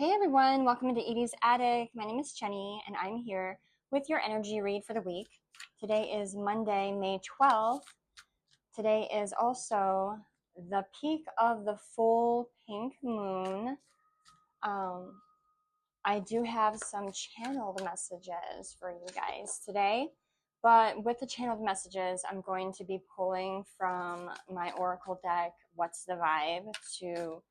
Hey everyone, welcome to Edie's Attic. My name is Jenny and I'm here with your energy read for the week. Today is Monday, May 12th. Today is also the peak of the full pink moon. I do have some channeled messages for you guys today, but with the channeled messages, I'm going to be pulling from my Oracle deck, What's the Vibe, to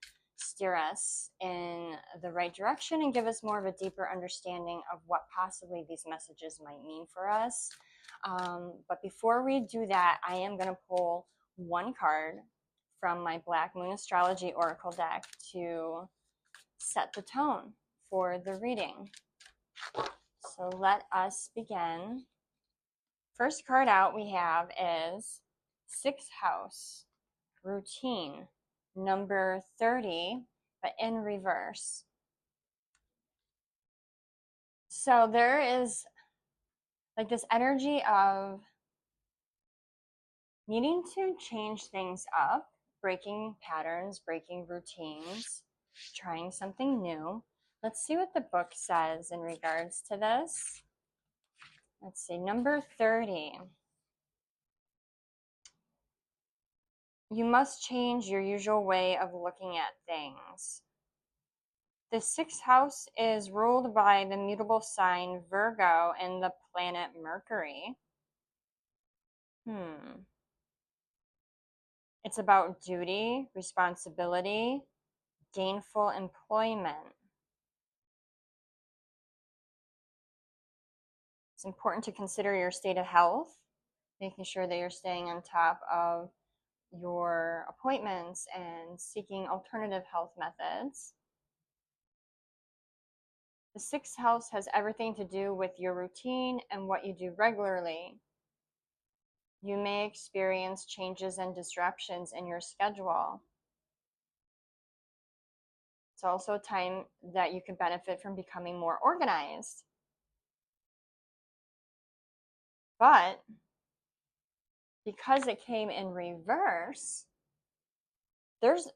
steer us in the right direction and give us more of a deeper understanding of what possibly these messages might mean for us. But before we do that, I am going to pull one card from my Black Moon Astrology Oracle deck to set the tone for the reading. So let us begin. First card out we have is Sixth House, Routine, number 30, but in reverse. So there is like this energy of needing to change things up, breaking patterns, breaking routines, trying something new. Let's see what the book says in regards to this. Let's see, number 30. You must change your usual way of looking at things. The sixth house is ruled by the mutable sign Virgo and the planet Mercury. It's about duty, responsibility, gainful employment. It's important to consider your state of health, making sure that you're staying on top of your appointments and seeking alternative health methods. The sixth house has everything to do with your routine and what you do regularly. You may experience changes and disruptions in your schedule. It's also a time that you can benefit from becoming more organized. But because it came in reverse, there's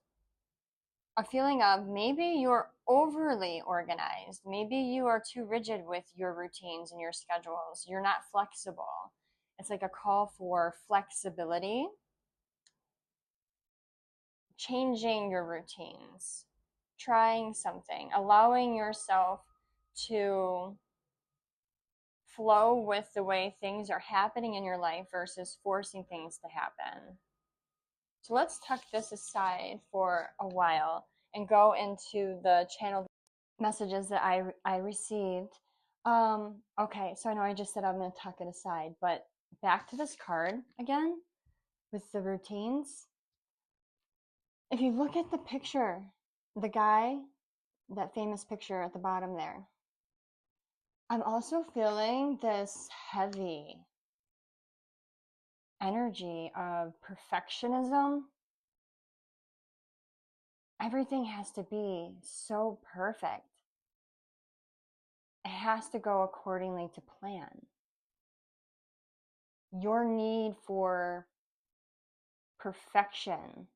a feeling of maybe you're overly organized. Maybe you are too rigid with your routines and your schedules. You're not flexible. It's like a call for flexibility, changing your routines, trying something, allowing yourself to flow with the way things are happening in your life versus forcing things to happen. So let's tuck this aside for a while and go into the channel messages that I received. Okay, so I know I just said I'm going to tuck it aside, but back to this card again with the routines. If you look at the picture, the guy, that famous picture at the bottom there, I'm also feeling this heavy energy of perfectionism. Everything has to be so perfect. It has to go accordingly to plan. Your need for perfection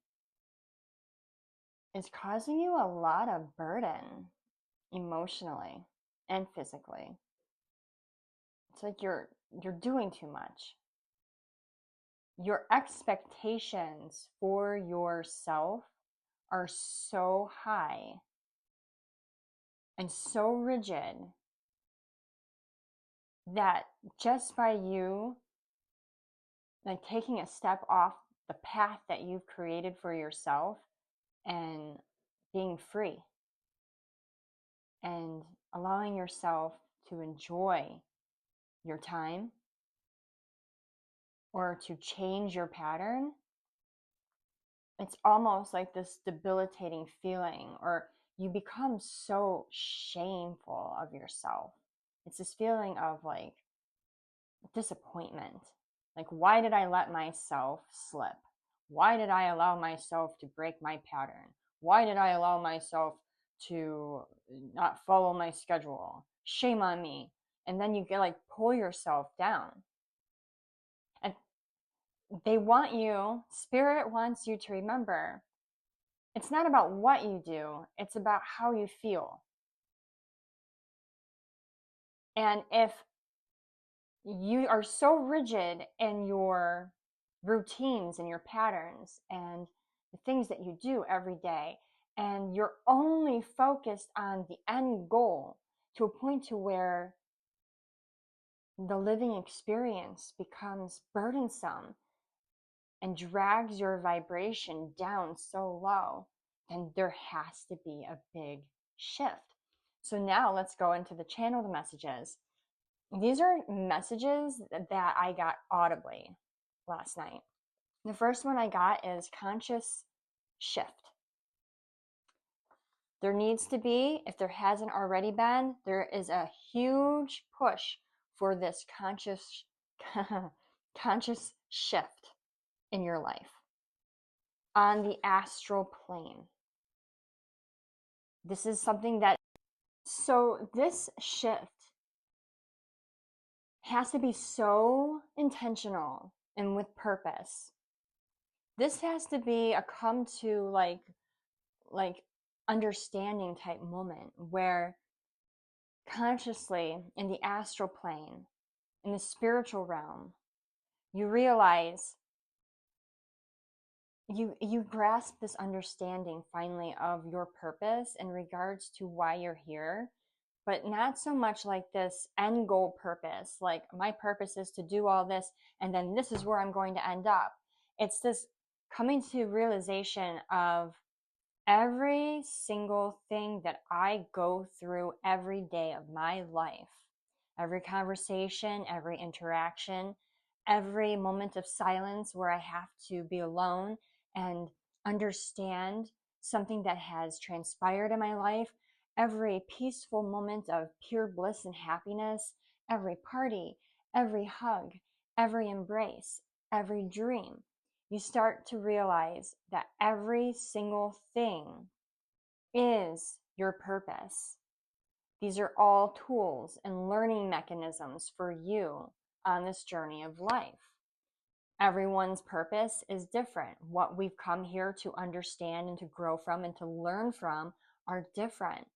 is causing you a lot of burden emotionally and physically. It's like you're doing too much. Your expectations for yourself are so high and so rigid that just by you like taking a step off the path that you've created for yourself and being free and allowing yourself to enjoy your time or to change your pattern, it's almost like this debilitating feeling, or you become so shameful of yourself. It's this feeling of like disappointment. Like, why did I let myself slip? Why did I allow myself to break my pattern? Why did I allow myself to not follow my schedule? Shame on me. And then you get like pull yourself down. And they want you, Spirit wants you to remember, it's not about what you do, it's about how you feel. And if you are so rigid in your routines and your patterns and the things that you do every day, and you're only focused on the end goal to a point to where the living experience becomes burdensome and drags your vibration down so low, then there has to be a big shift. So now let's go into the channeled messages. These are messages that I got audibly last night. The first one I got is conscious shift. There needs to be, if there hasn't already been, there is a huge push for this conscious conscious shift in your life on the astral plane. This is something that, so this shift has to be so intentional and with purpose. This has to be a come to like understanding type moment where consciously in the astral plane, in the spiritual realm, you realize you grasp this understanding finally of your purpose in regards to why you're here, but not so much like this end goal purpose, like my purpose is to do all this and then this is where I'm going to end up. It's this coming to realization of every single thing that I go through every day of my life, every conversation, every interaction, every moment of silence where I have to be alone and understand something that has transpired in my life, every peaceful moment of pure bliss and happiness, every party, every hug, every embrace, every dream. You start to realize that every single thing is your purpose. These are all tools and learning mechanisms for you on this journey of life. Everyone's purpose is different. What we've come here to understand and to grow from and to learn from are different.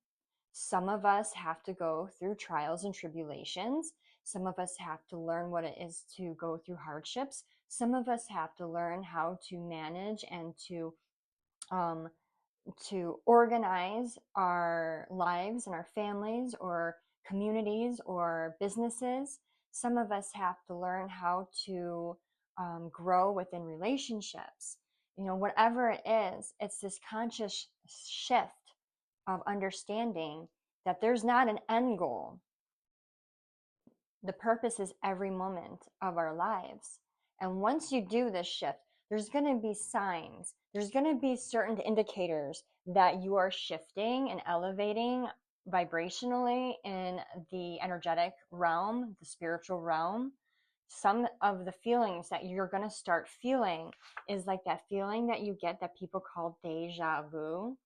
Some of us have to go through trials and tribulations. Some of us have to learn what it is to go through hardships. Some of us have to learn how to manage and to organize our lives and our families or communities or businesses. Some of us have to learn how to grow within relationships. You know, whatever it is, it's this conscious shift of understanding that there's not an end goal. The purpose is every moment of our lives. And once you do this shift, there's going to be signs. There's going to be certain indicators that you are shifting and elevating vibrationally in the energetic realm, the spiritual realm. Some of the feelings that you're going to start feeling is like that feeling that you get that people call deja vu,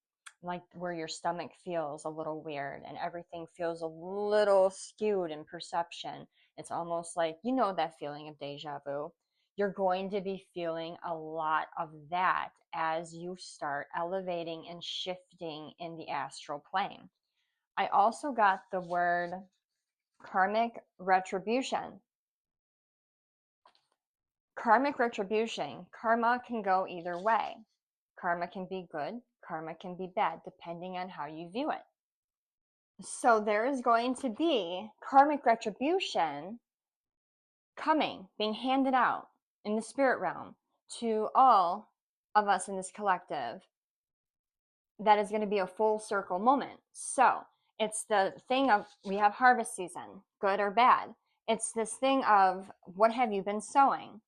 like where your stomach feels a little weird and everything feels a little skewed in perception. It's almost like, you know, that feeling of deja vu. You're going to be feeling a lot of that as you start elevating and shifting in the astral plane. I also got the word karmic retribution. Karmic retribution, karma can go either way. Karma can be good, karma can be bad, depending on how you view it. So there is going to be karmic retribution coming, being handed out in the spirit realm to all of us in this collective. That is going to be a full circle moment. So it's the thing of, we have harvest season, good or bad. It's this thing of, what have you been sowing?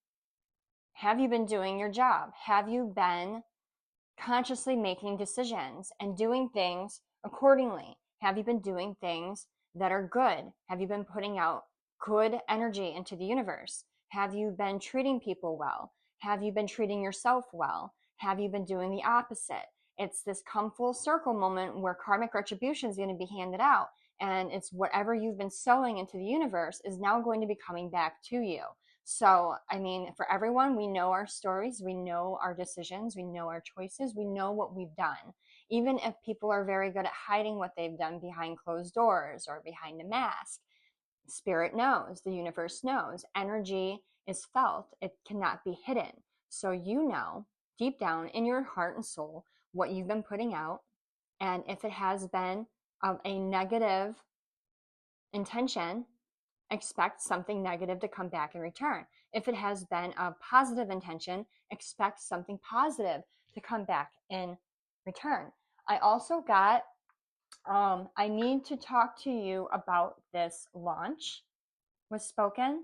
Have you been doing your job? Have you been consciously making decisions and doing things accordingly? Have you been doing things that are good? Have you been putting out good energy into the universe? Have you been treating people well? Have you been treating yourself well? Have you been doing the opposite? It's this come full circle moment where karmic retribution is going to be handed out. And it's whatever you've been sowing into the universe is now going to be coming back to you. So, I mean, for everyone, we know our stories, we know our decisions, we know our choices, we know what we've done. Even if people are very good at hiding what they've done behind closed doors or behind a mask, Spirit knows, the universe knows. Energy is felt, it cannot be hidden. So you know deep down in your heart and soul what you've been putting out. And if it has been of a negative intention, expect something negative to come back in return. If it has been a positive intention, expect something positive to come back in return. I also got, I need to talk to you about this launch was spoken.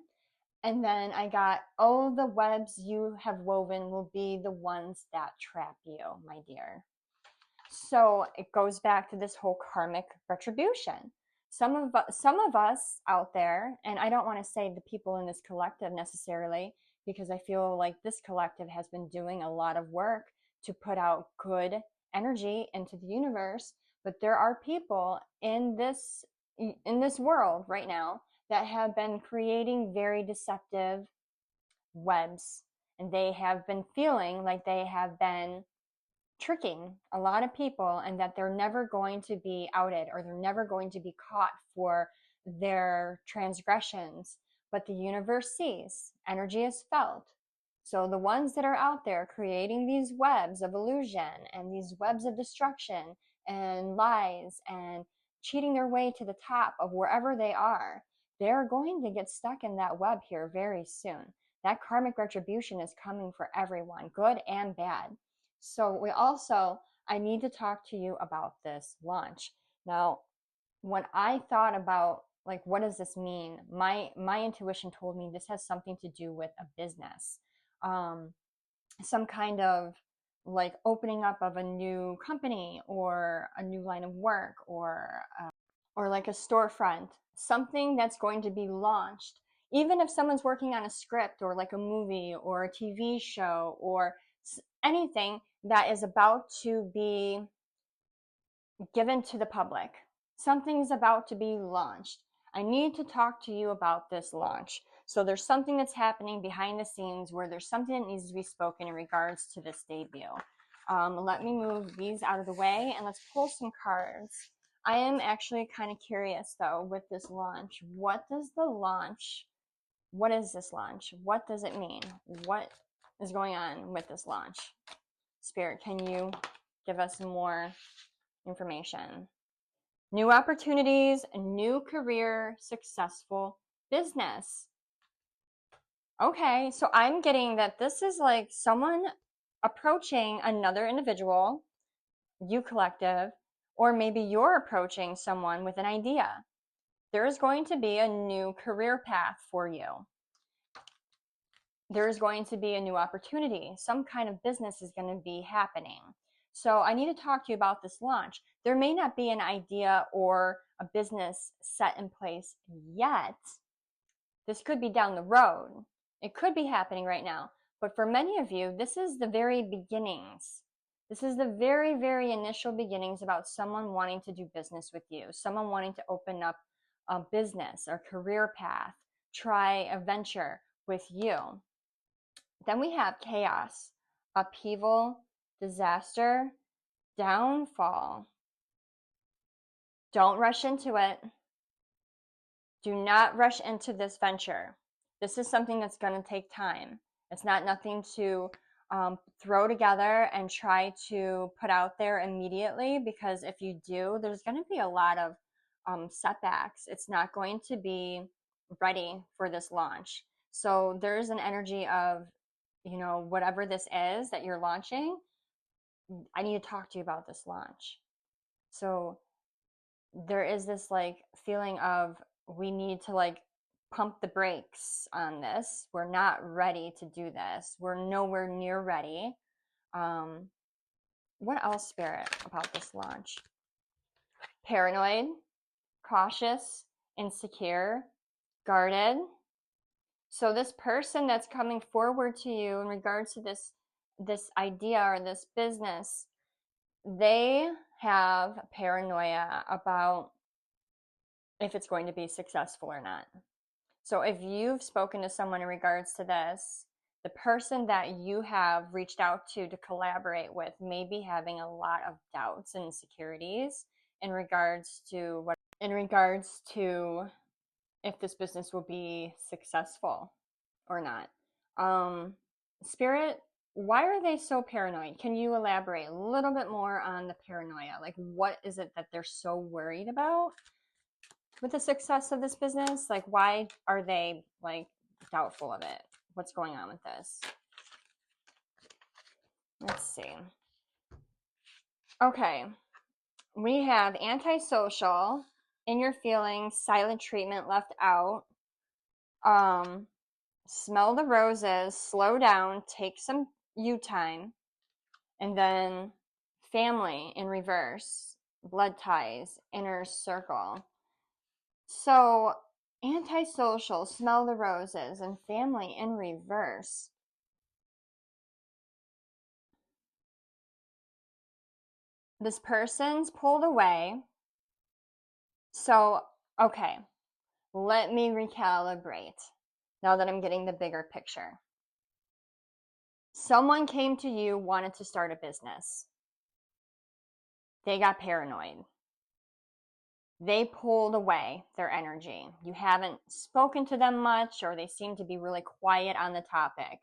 And then I got, oh, the webs you have woven will be the ones that trap you, my dear. So it goes back to this whole karmic retribution. Some of us out there, and I don't want to say the people in this collective necessarily, because I feel like this collective has been doing a lot of work to put out good energy into the universe, but there are people in this world right now that have been creating very deceptive webs, and they have been feeling like they have been tricking a lot of people, and that they're never going to be outed or they're never going to be caught for their transgressions. But the universe sees, energy is felt. So the ones that are out there creating these webs of illusion and these webs of destruction and lies and cheating their way to the top of wherever they are, they're going to get stuck in that web here very soon. That karmic retribution is coming for everyone, good and bad. So I need to talk to you about this launch. Now, when I thought about like, what does this mean? My intuition told me this has something to do with a business, some kind of like opening up of a new company or a new line of work, or like a storefront, something that's going to be launched. Even if someone's working on a script or like a movie or a TV show or anything that is about to be given to the public, something's about to be launched. I need to talk to you about this launch. So there's something that's happening behind the scenes where there's something that needs to be spoken in regards to this debut. Let me move these out of the way and let's pull some cards. I am actually kind of curious though with this launch. What is this launch? What does it mean? What is going on with this launch? Spirit, can you give us more information? New opportunities, a new career, successful business. Okay, so I'm getting that this is like someone approaching another individual, you collective, or maybe you're approaching someone with an idea. There's going to be a new career path for you. There's going to be a new opportunity. Some kind of business is going to be happening. So I need to talk to you about this launch. There may not be an idea or a business set in place yet. This could be down the road. It could be happening right now. But for many of you, this is the very beginnings. This is the very, very initial beginnings about someone wanting to do business with you, someone wanting to open up a business or career path, try a venture with you. Then we have chaos, upheaval, disaster, downfall. Don't rush into it. Do not rush into this venture. This is something that's going to take time. It's not nothing to throw together and try to put out there immediately, because if you do, there's going to be a lot of setbacks. It's not going to be ready for this launch. So there's an energy of, you know, whatever this is that you're launching, I need to talk to you about this launch. So there is this like feeling of, we need to like pump the brakes on this. We're not ready to do this. We're nowhere near ready. What else, Spirit, about this launch? Paranoid, cautious, insecure, guarded. So this person that's coming forward to you in regards to this idea or this business, they have paranoia about if it's going to be successful or not. So if you've spoken to someone in regards to this, the person that you have reached out to collaborate with may be having a lot of doubts and insecurities in regards to if this business will be successful or not. Spirit, why are they so paranoid? Can you elaborate a little bit more on the paranoia? Like, what is it that they're so worried about with the success of this business? Like, why are they like doubtful of it? What's going on with this? Let's see. Okay, we have antisocial, in your feelings, silent treatment left out. Smell the roses, slow down, take some you time, and then family in reverse, blood ties, inner circle. So antisocial, smell the roses, and family in reverse. This person's pulled away. So, okay, let me recalibrate now that I'm getting the bigger picture. Someone came to you, wanted to start a business. They got paranoid. They pulled away their energy. You haven't spoken to them much, or they seem to be really quiet on the topic.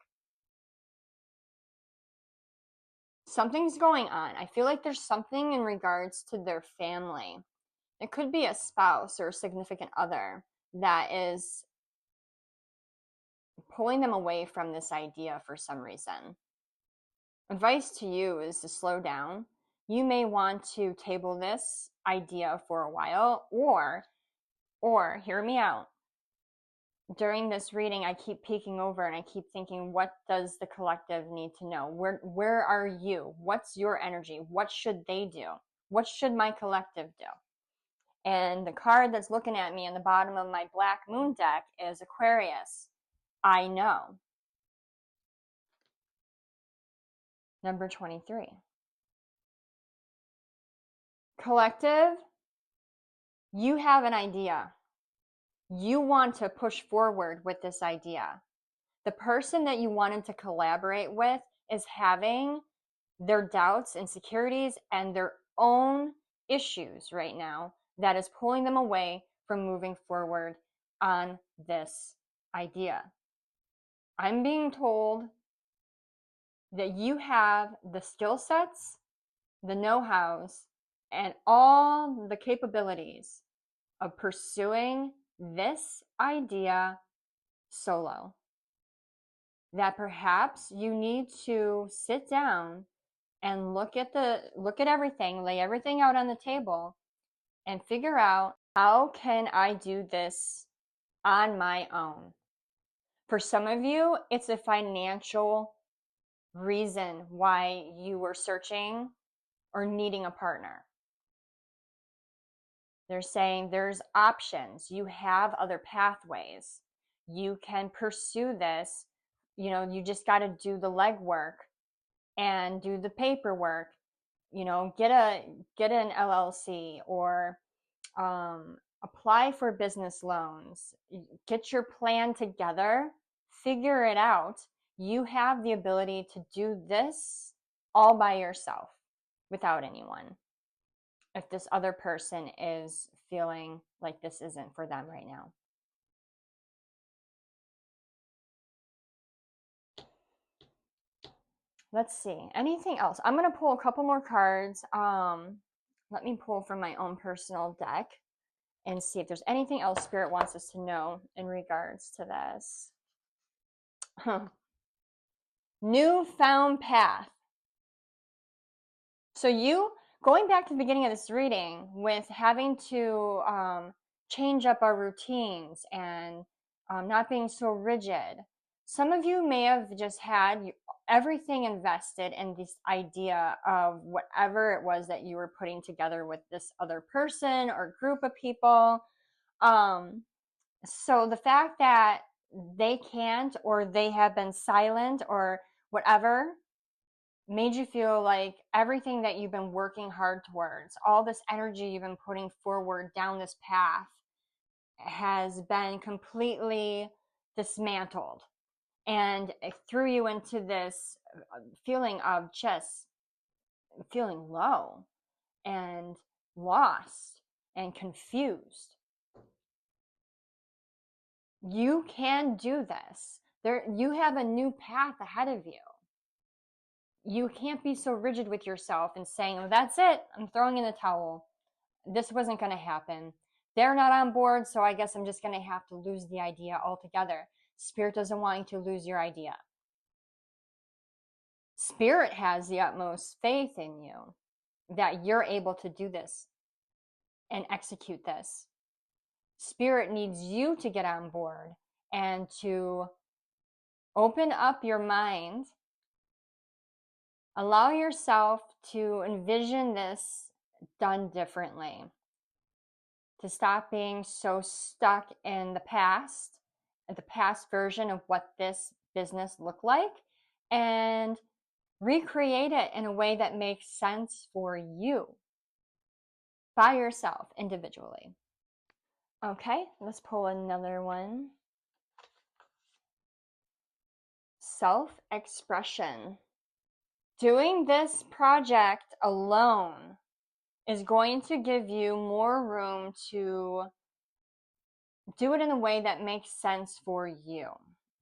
Something's going on. I feel like there's something in regards to their family. It could be a spouse or a significant other that is pulling them away from this idea for some reason. Advice to you is to slow down. You may want to table this idea for a while, or hear me out. During this reading, I keep peeking over and I keep thinking, what does the collective need to know? Where are you? What's your energy? What should they do? What should my collective do? And the card that's looking at me in the bottom of my Black Moon deck is Aquarius. I know. Number 23. Collective, you have an idea. You want to push forward with this idea. The person that you wanted to collaborate with is having their doubts, insecurities, and their own issues right now that is pulling them away from moving forward on this idea. I'm being told that you have the skill sets, the know-hows, and all the capabilities of pursuing this idea solo. That perhaps you need to sit down and look at everything, lay everything out on the table, and figure out, how can I do this on my own? For some of you, it's a financial reason why you were searching or needing a partner. They're saying there's options. You have other pathways. You can pursue this. You just got to do the legwork and do the paperwork. Get an LLC, or apply for business loans. Get your plan together. Figure it out. You have the ability to do this all by yourself without anyone, if this other person is feeling like this isn't for them right now. Let's see. Anything else? I'm going to pull a couple more cards. Let me pull from my own personal deck and see if there's anything else Spirit wants us to know in regards to this. Newfound path. So you, going back to the beginning of this reading, with having to change up our routines and not being so rigid, some of you may have just had everything invested in this idea of whatever it was that you were putting together with this other person or group of people. So the fact that they can't, or they have been silent or whatever, made you feel like everything that you've been working hard towards, all this energy you've been putting forward down this path, has been completely dismantled, and it threw you into this feeling of just feeling low and lost and confused. You can do this. You have a new path ahead of you. You can't be so rigid with yourself and saying, oh, that's it, I'm throwing in the towel. This wasn't going to happen. They're not on board, so I guess I'm just going to have to lose the idea altogether. Spirit doesn't want you to lose your idea. Spirit has the utmost faith in you that you're able to do this and execute this. Spirit needs you to get on board and to open up your mind. Allow yourself to envision this done differently, to stop being so stuck in the past version of what this business looked like, and recreate it in a way that makes sense for you by yourself individually. Okay, let's pull another one. Self-expression. Doing this project alone is going to give you more room to do it in a way that makes sense for you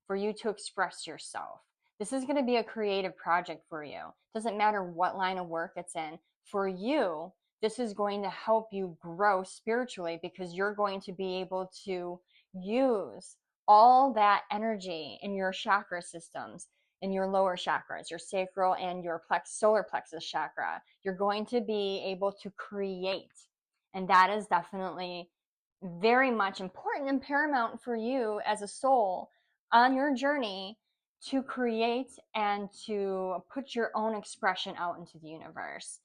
to express yourself. This is going to be a creative project for you. Doesn't matter what line of work it's in. For you, this is going to help you grow spiritually because you're going to be able to use all that energy in your chakra systems, in your lower chakras, your sacral and your solar plexus chakra. You're going to be able to create. And that is definitely very much important and paramount for you as a soul on your journey to create and to put your own expression out into the universe.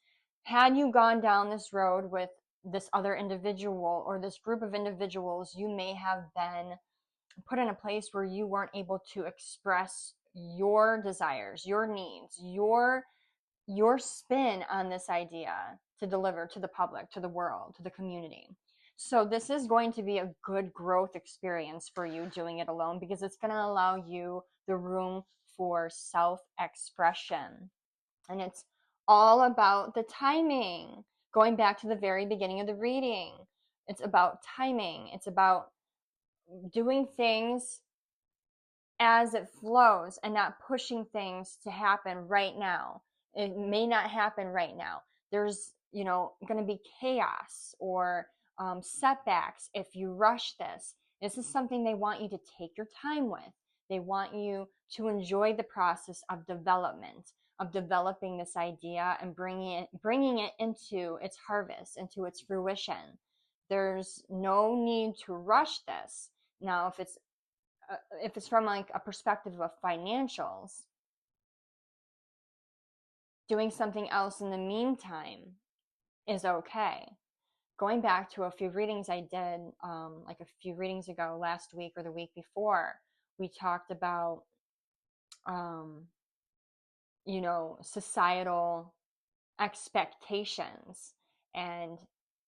Had you gone down this road with this other individual or this group of individuals, you may have been put in a place where you weren't able to express your desires, your needs, your spin on this idea to deliver to the public, to the world, to the community. So this is going to be a good growth experience for you doing it alone because it's going to allow you the room for self-expression. And it's all about the timing. Going back to the very beginning of the reading, it's about timing. It's about doing things as it flows and not pushing things to happen right now. It may not happen right now. There's, going to be chaos or setbacks if you rush this. This is something they want you to take your time with. They want you to enjoy the process of development, of developing this idea and bringing it into its harvest, into its fruition. There's no need to rush this. Now, if it's from like a perspective of financials, doing something else in the meantime is okay. Going back to a few readings I did, like a few readings ago, last week or the week before, we talked about, societal expectations and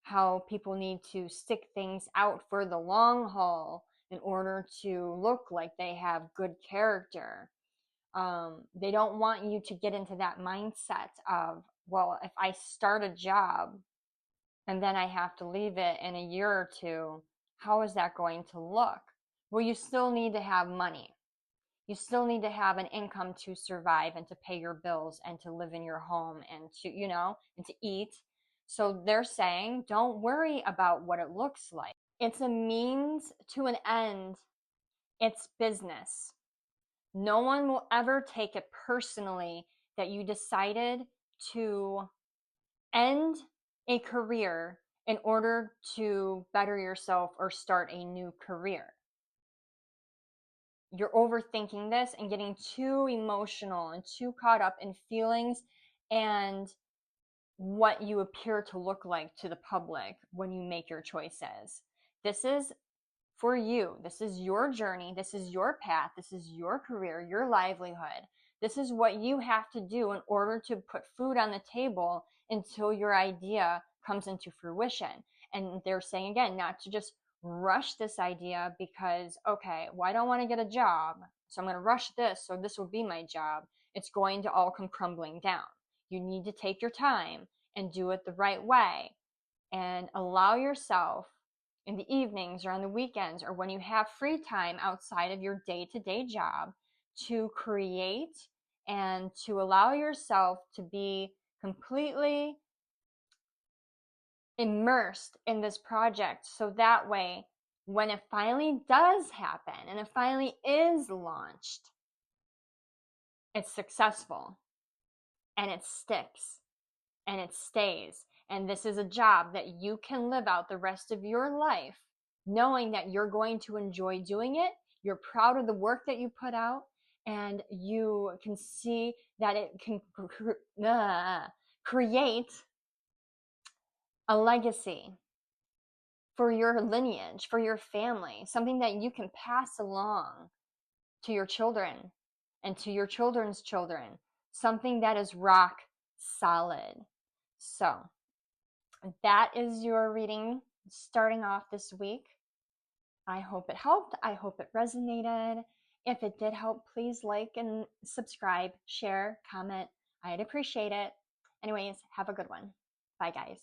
how people need to stick things out for the long haul in order to look like they have good character. They don't want you to get into that mindset of, well, if I start a job and then I have to leave it in a year or two, how is that going to look? Well, you still need to have money. You still need to have an income to survive and to pay your bills and to live in your home and to, and to eat. So they're saying, don't worry about what it looks like. It's a means to an end. It's business. No one will ever take it personally that you decided to end a career in order to better yourself or start a new career. You're overthinking this and getting too emotional and too caught up in feelings and what you appear to look like to the public when you make your choices. This is for you. This is your journey. This is your path. This is your career, your livelihood. This is what you have to do in order to put food on the table until your idea comes into fruition. And they're saying again, not to just rush this idea because, okay, well, I don't want to get a job, so I'm going to rush this, so this will be my job. It's going to all come crumbling down. You need to take your time and do it the right way and allow yourself in the evenings or on the weekends or when you have free time outside of your day-to-day job to create and to allow yourself to be completely immersed in this project, so that way when it finally does happen and it finally is launched, it's successful and it sticks and it stays. And this is a job that you can live out the rest of your life knowing that you're going to enjoy doing it. You're proud of the work that you put out, and you can see that it can create a legacy for your lineage, for your family, something that you can pass along to your children and to your children's children, something that is rock solid. So that is your reading starting off this week. I hope it helped. I hope it resonated. If it did help, please like and subscribe, share, comment. I'd appreciate it. Anyways, have a good one. Bye, guys.